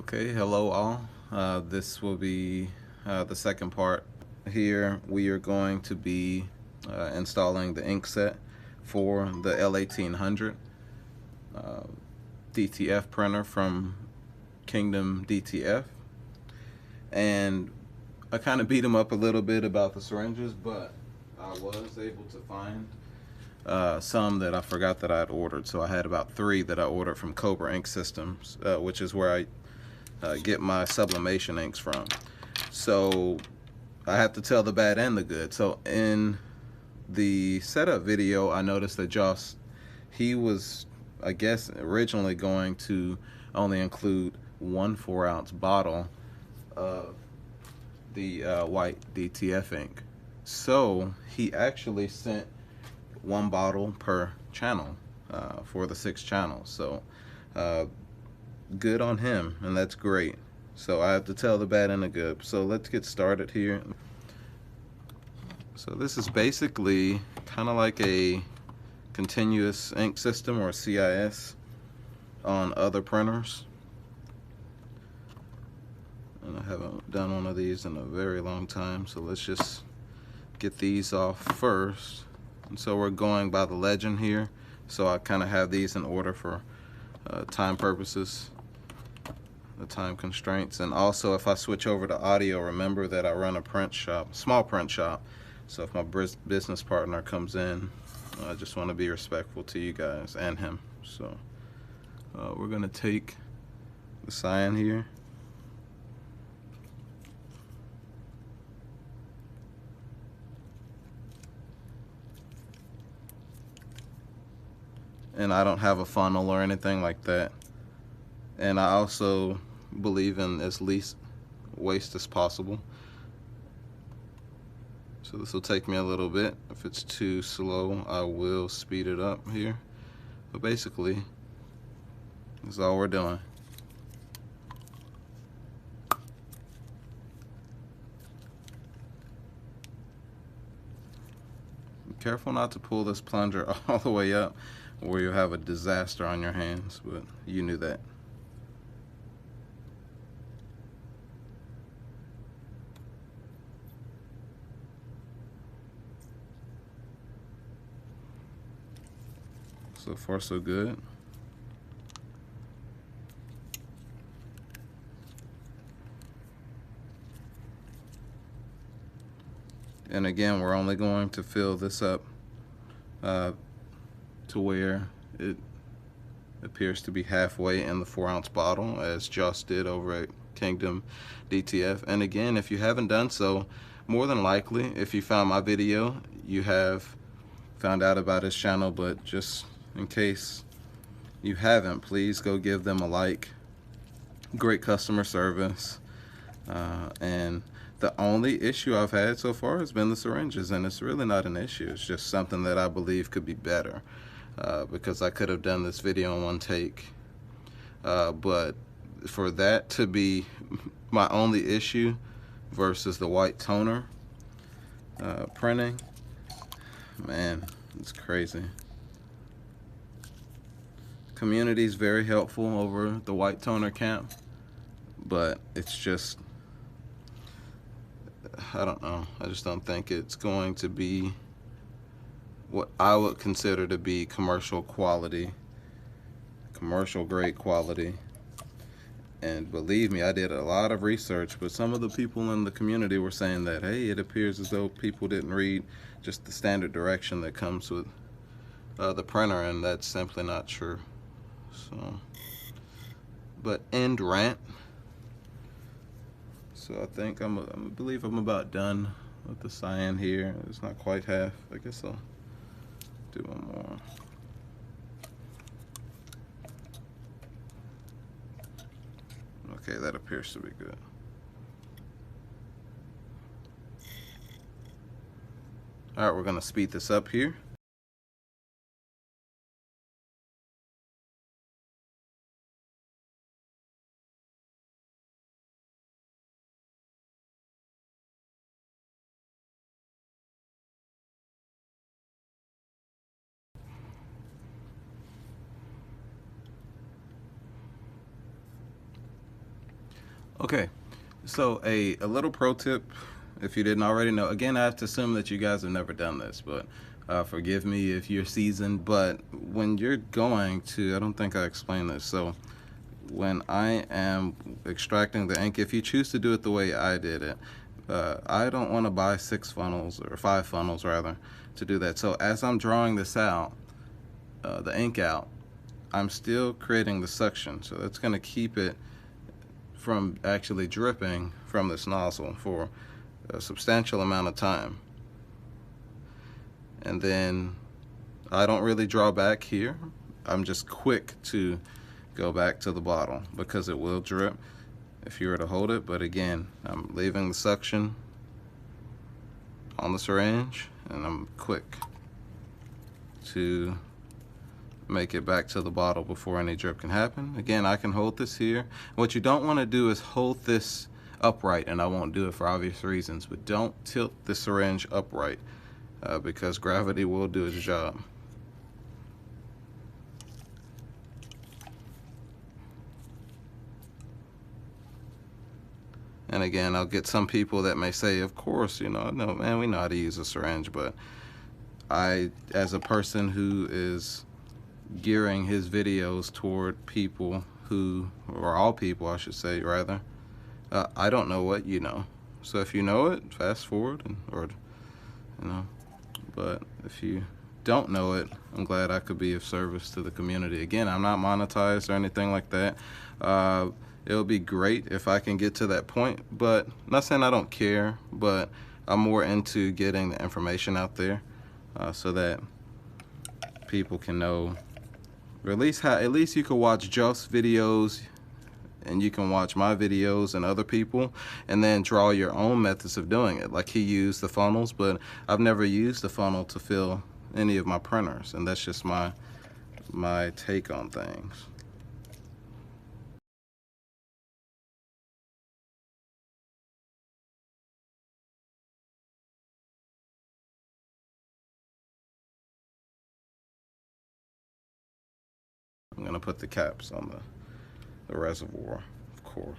Okay, hello all. This will be the second part. Here we are going to be installing the ink set for the L1800 DTF printer from Kingdom DTF. And I kind of beat them up a little bit about the syringes, but I was able to find some that I forgot that I had ordered. So I had about 3 that I ordered from Cobra Ink Systems, which is where I get my sublimation inks from. So I have to tell the bad and the good. So in the setup video, I noticed that Josh, he was, I guess, originally going to only include 1 4-ounce bottle of the white DTF ink. So he actually sent 1 bottle per channel for the 6 channels. So good on him, and that's great. So I have to tell the bad and the good. So let's get started here. So this is basically kind of like a continuous ink system, or CIS, on other printers. And I haven't done one of these in a very long time, so let's just get these off first. And so we're going by the legend here, so I kind of have these in order for time purposes, the time constraints. And also, if I switch over to audio, remember that I run a print shop, small print shop. So if my business partner comes in, I just want to be respectful to you guys and him. So we're gonna take the cyan here, and I don't have a funnel or anything like that. And I also believe in as least waste as possible. So this will take me a little bit. If it's too slow, I will speed it up here. But basically, that's all we're doing. Be careful not to pull this plunger all the way up, or you'll have a disaster on your hands, but you knew that. So far, so good. And again, we're only going to fill this up to where it appears to be halfway in the 4-ounce bottle, as Josh did over at Kingdom DTF. And again, if you haven't done so, more than likely, if you found my video, you have found out about his channel. But just in case you haven't, please go give them a like. Great customer service. And the only issue I've had so far has been the syringes, and it's really not an issue. It's just something that I believe could be better, because I could have done this video in 1 take. But for that to be my only issue versus the white toner printing, man, it's crazy. Community is very helpful over the white toner camp, but it's just, I don't know, I just don't think it's going to be what I would consider to be commercial quality, commercial grade quality. And believe me, I did a lot of research, but some of the people in the community were saying that, hey, it appears as though people didn't read just the standard direction that comes with the printer, and that's simply not true. So, but end rant. So I think I believe I'm about done with the cyan here. It's not quite half. I guess I'll do 1 more. Okay, that appears to be good. All right, we're gonna speed this up here. Okay, so a little pro tip, if you didn't already know. Again, I have to assume that you guys have never done this, but forgive me if you're seasoned. But when you're going to, I don't think I explained this. So when I am extracting the ink, if you choose to do it the way I did it, I don't want to buy 6 funnels, or 5 funnels rather, to do that. So as I'm drawing this out, the ink out, I'm still creating the suction. So that's going to keep it from actually dripping from this nozzle for a substantial amount of time. And then I don't really draw back here. I'm just quick to go back to the bottle because it will drip if you were to hold it. But again, I'm leaving the suction on the syringe and I'm quick to make it back to the bottle before any drip can happen. Again, I can hold this here. What you don't want to do is hold this upright, and I won't do it for obvious reasons, but don't tilt the syringe upright because gravity will do its job. And again, I'll get some people that may say, of course, you know, no, man, we know how to use a syringe, but I, as a person who is gearing his videos toward people who, or all people I should say rather, I don't know what you know. So if you know it, fast forward, or you know, but if you don't know it, I'm glad I could be of service to the community. Again, I'm not monetized or anything like that. It'll be great if I can get to that point, but I'm not saying I don't care, but I'm more into getting the information out there so that people can know, or at least you can watch Joe's videos and you can watch my videos and other people and then draw your own methods of doing it. Like he used the funnels, but I've never used the funnel to fill any of my printers, and that's just my take on things. I'm gonna put the caps on the reservoir, of course.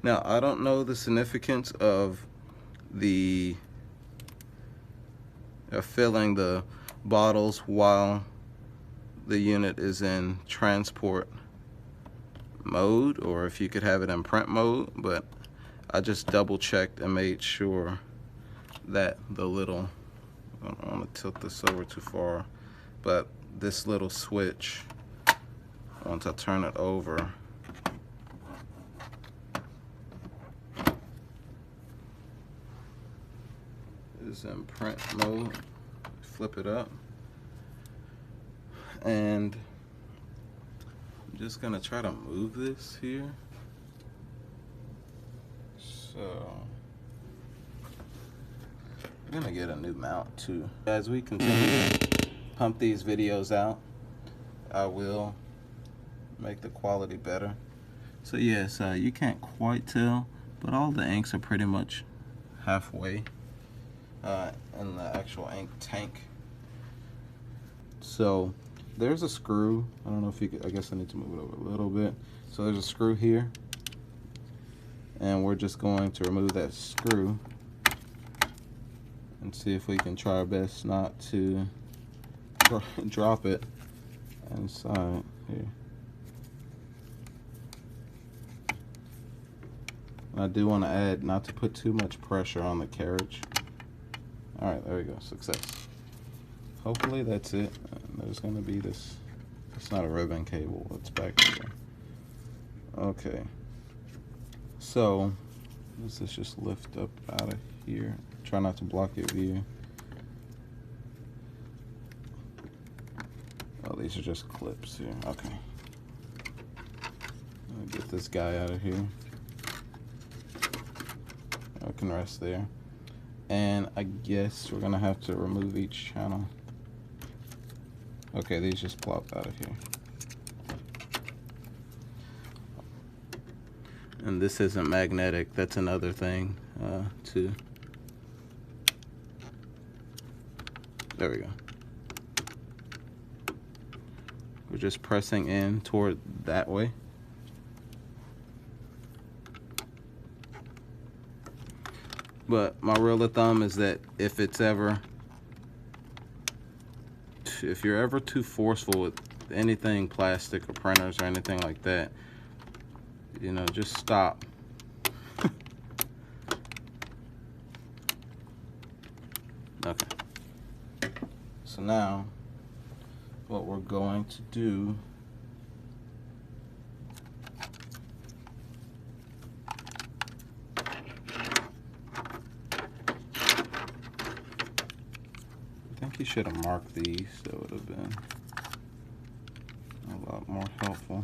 Now, I don't know the significance of the filling the bottles while the unit is in transport mode, or if you could have it in print mode, but I just double checked and made sure that the little, I don't want to tilt this over too far, but this little switch, once I turn it over, is in print mode. Flip it up, and I'm just gonna try to move this here. So I'm gonna get a new mount too. As we continue to pump these videos out, I will make the quality better. So yes, you can't quite tell, but all the inks are pretty much halfway in the actual ink tank. So there's a screw. I don't know if you could, I guess I need to move it over a little bit. So there's a screw here, and we're just going to remove that screw and see if we can try our best not to drop it inside here. I do want to add not to put too much pressure on the carriage. Alright, there we go, success. Hopefully that's it. There's going to be this, it's not a ribbon cable, it's back here. Okay, so let's just lift up out of here. Try not to block your view. Oh, these are just clips here. Okay. Let me get this guy out of here. I can rest there. And I guess we're gonna have to remove each channel. Okay, these just plopped out of here. And this isn't magnetic. That's another thing too. There we go. We're just pressing in toward that way. But my rule of thumb is that if you're ever too forceful with anything plastic or printers or anything like that, you know, just stop. Okay. So now what we're going to do I think you should have marked these, that would have been a lot more helpful.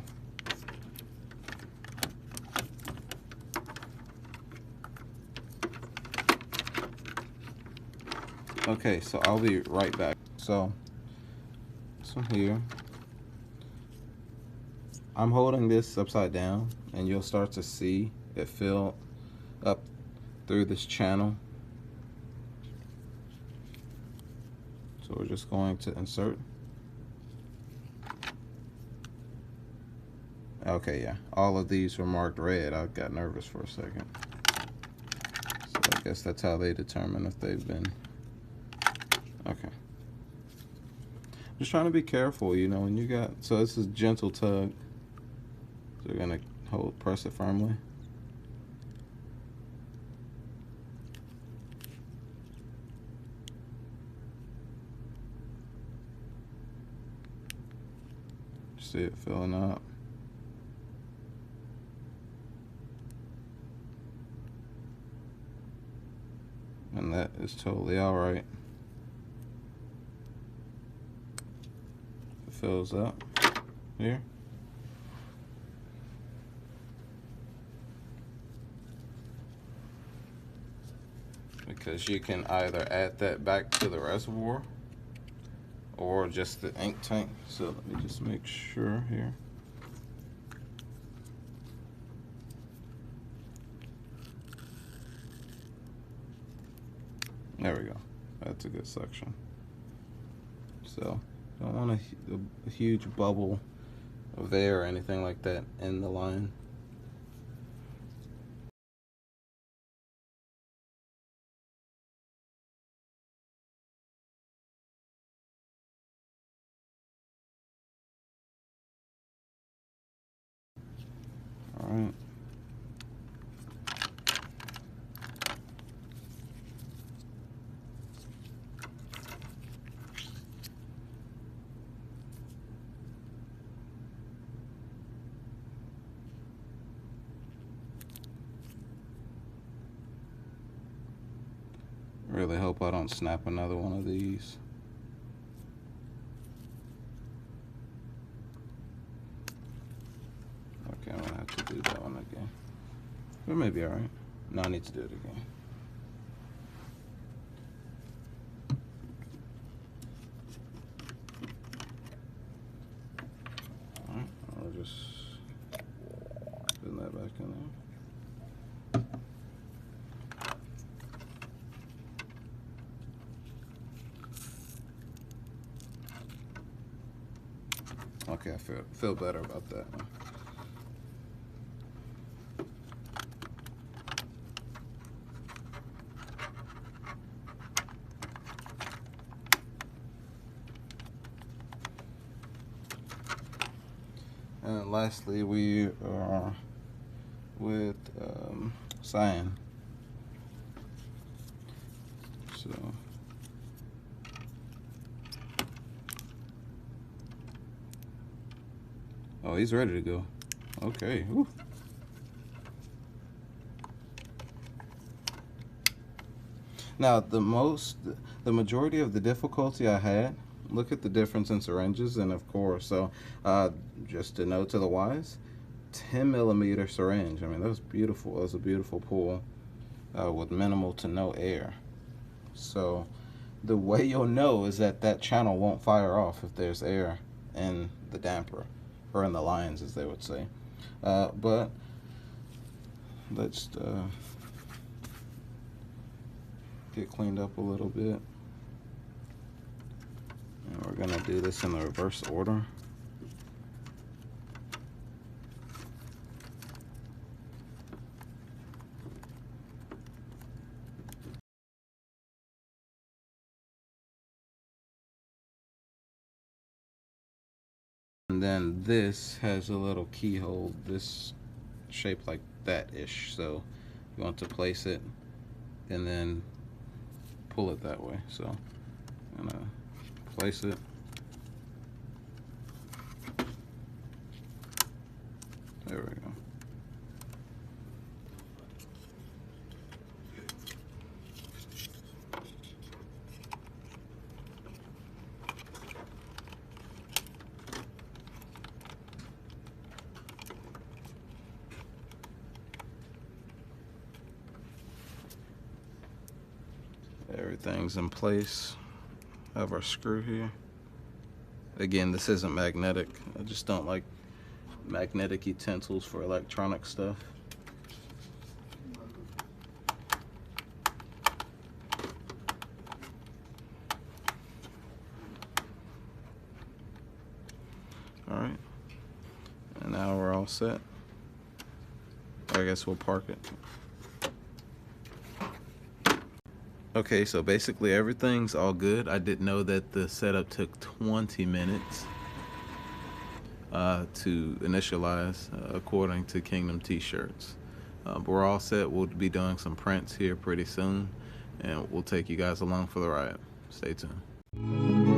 Okay, so I'll be right back. So here, I'm holding this upside down, and you'll start to see it fill up through this channel. So we're just going to insert. Okay, yeah, all of these were marked red. I got nervous for a second. So I guess that's how they determine if they've been. Okay. Just trying to be careful, you know, when you got, so this is gentle tug. So you're gonna press it firmly. See it filling up. And that is totally all right. It fills up here. Because you can either add that back to the reservoir or just the ink tank. So let me just make sure here. There we go. That's a good suction. So don't want a huge bubble of air or anything like that in the line. All right. Really hope I don't snap another one of these. Okay, I'm gonna have to do that one again. But maybe all right. No, I need to do it again. All right, I'll just put that back in there. Okay, I feel better about that one. And lastly, we are with cyan. So oh, he's ready to go. Okay. Woo. Now the majority of the difficulty I had, look at the difference in syringes, and of course, so just to note to the wise, 10mm syringe. I mean, that was beautiful. That was a beautiful pull with minimal to no air. So the way you'll know is that that channel won't fire off if there's air in the damper, or in the lines, as they would say. But let's get cleaned up a little bit. We're gonna do this in the reverse order. And then this has a little keyhole, this shaped like that-ish. So you want to place it and then pull it that way. So I'm gonna place it. There we go. Everything's in place. Have our screw here. Again, this isn't magnetic. I just don't like magnetic utensils for electronic stuff. All right, and now we're all set. I guess we'll park it. Okay, so basically everything's all good. I didn't know that the setup took 20 minutes to initialize, according to Kingdom t-shirts. But we're all set. We'll be doing some prints here pretty soon, and we'll take you guys along for the ride. Stay tuned.